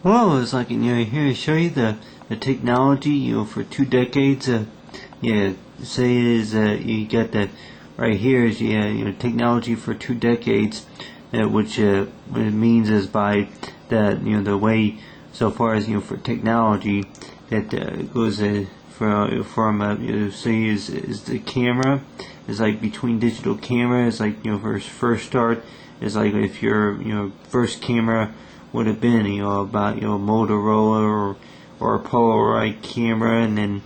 Well, it's like here to show you the technology for 2 decades. Yeah, say it is you got that right here is technology for 2 decades, which what it means is by the way so far as for technology that goes from say is the camera is like between digital camera is like first start is like if your first camera would have been about Motorola or a Polaroid camera, and then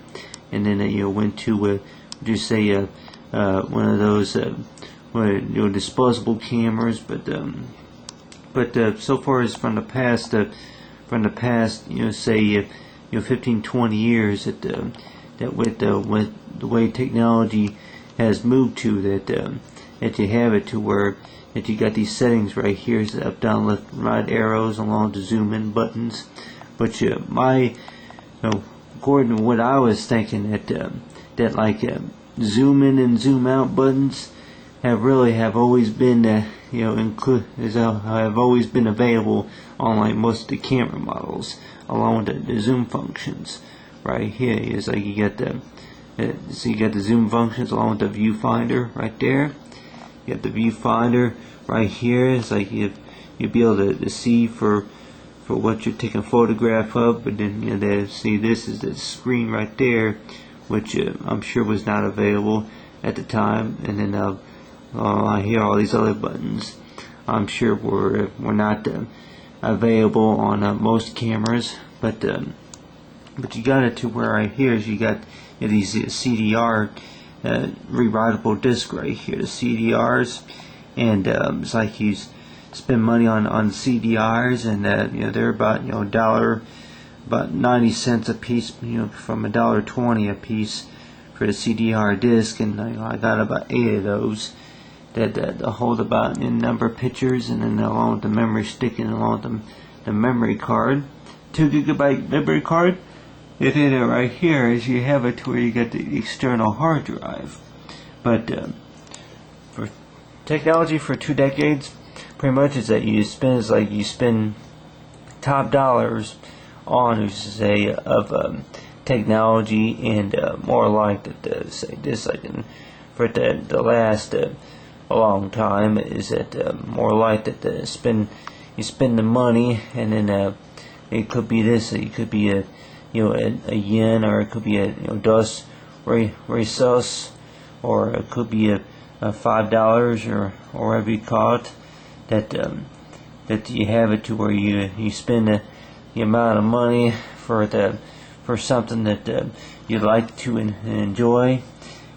went to just say one of those disposable cameras, but so far as from the past say 15-20 years that with the way technology has moved to that you have it to where that you got these settings right here, is up, down, left, right arrows along the zoom in buttons. But according to what I was thinking, that like zoom in and zoom out buttons have always been have always been available on like most of the camera models, along with the zoom functions. Right here is like you got the zoom functions along with the viewfinder right there. You got the viewfinder right here. It's like you'll be able to see for what you're taking a photograph of, but then see this is the screen right there, which I'm sure was not available at the time. And then I hear all these other buttons I'm sure were not available on most cameras, but you got it to where right here is you got these CDR rewritable disc right here, the CDRs, and it's like you spend money on CDRs, and they're about dollar, about 90 cents a piece, from $1.20 a piece for the CDR disc, and I got about 8 of those that hold about a number of pictures, and then along with the memory stick and along with the memory card, 2 GB memory card. And then right here is you have it to where you get the external hard drive. But for technology for 2 decades, pretty much is that you spend top dollars on say of technology, and more like that say this like for the last a long time is that more like that you spend the money, and then it could be this, it could be a yen, or it could be a dos reais, or it could be a $5 or whatever you call it, that you have it to where you spend the amount of money for something that you like to enjoy,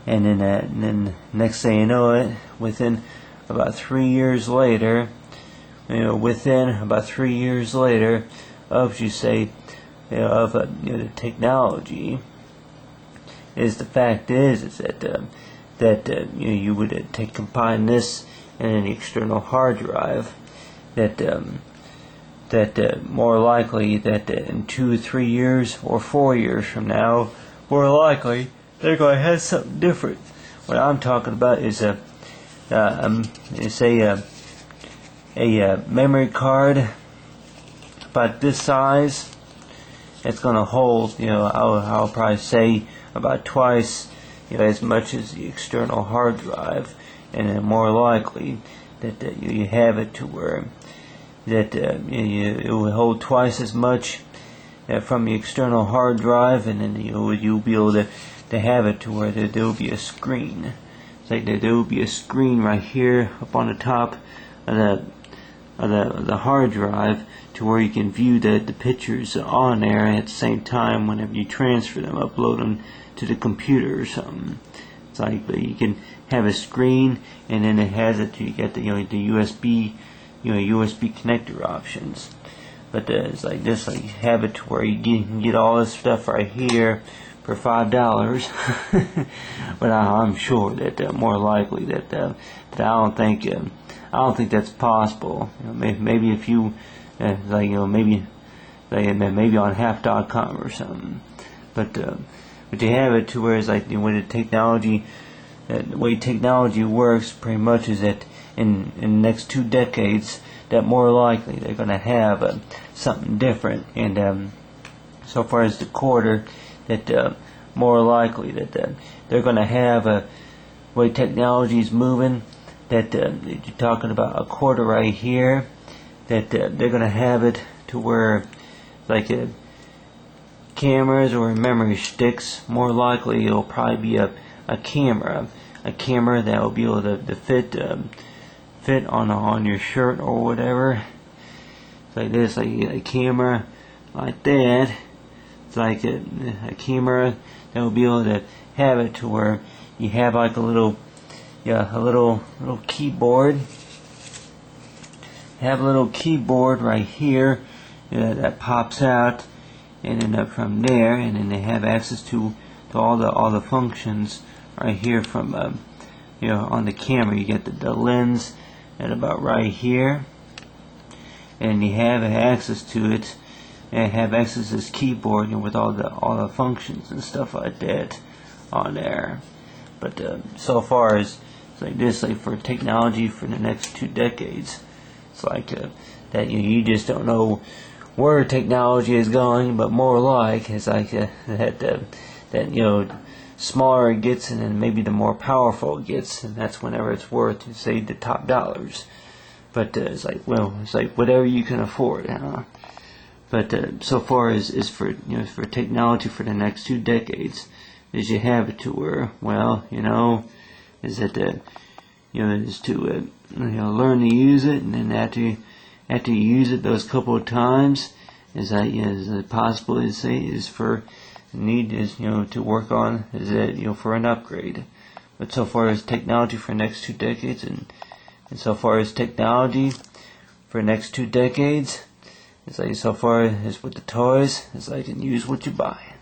and then next thing you know it, within about 3 years later, of you say of the technology, is the fact is that you would combine this and an external hard drive, that more likely that in 2 3 years or 4 years from now, more likely they're going to have something different. What I'm talking about is a memory card about this size. It's going to hold, I'll probably say about twice, as much as the external hard drive, and then more likely that you have it to where that it will hold twice as much from the external hard drive, and then you'll be able to have it to where there will be a screen. It's like there will be a screen right here up on the top of the hard drive, to where you can view the pictures on there at the same time whenever you transfer them, upload them to the computer or something. It's like, but you can have a screen, and then it has it. You get the USB USB connector options. But it's like this, like you have it to where you can get all this stuff right here for $5. But I'm sure that more likely that I don't think that's possible. Maybe if you maybe on half.com or something. But you have it to where it's like when the way technology works pretty much is that in the next 2 decades that more likely they're going to have something different. And so far as the quarter, that more likely that they're going to have way technology is moving, that you're talking about a quarter right here, that they're going to have it to where like cameras or memory sticks. More likely it'll probably be a camera that will be able to fit on your shirt or whatever. It's like this, like a camera like that. It's like a camera that will be able to have it to where you have like a little keyboard. Have a little keyboard right here that pops out, and then up from there, and then they have access to all the functions right here from on the camera. You get the lens at about right here, and you have access to it, and have access to this keyboard, with all the functions and stuff like that on there. But so far as it's like this, like for technology for the next 2 decades, it's like that you just don't know where technology is going, but more like it's like that smaller it gets, and then maybe the more powerful it gets, and that's whenever it's worth, say, the top dollars. But it's like, well, it's like whatever you can afford. But so far as for for technology for the next 2 decades, is you have it to where, well, is that is to learn to use it, and then after you use it those couple of times, is that is it possible to say is for need is to work on is that for an upgrade. But so far as technology for the next 2 decades, and so far as technology for the next 2 decades, it's like so far as with the toys, it's like, and use what you buy.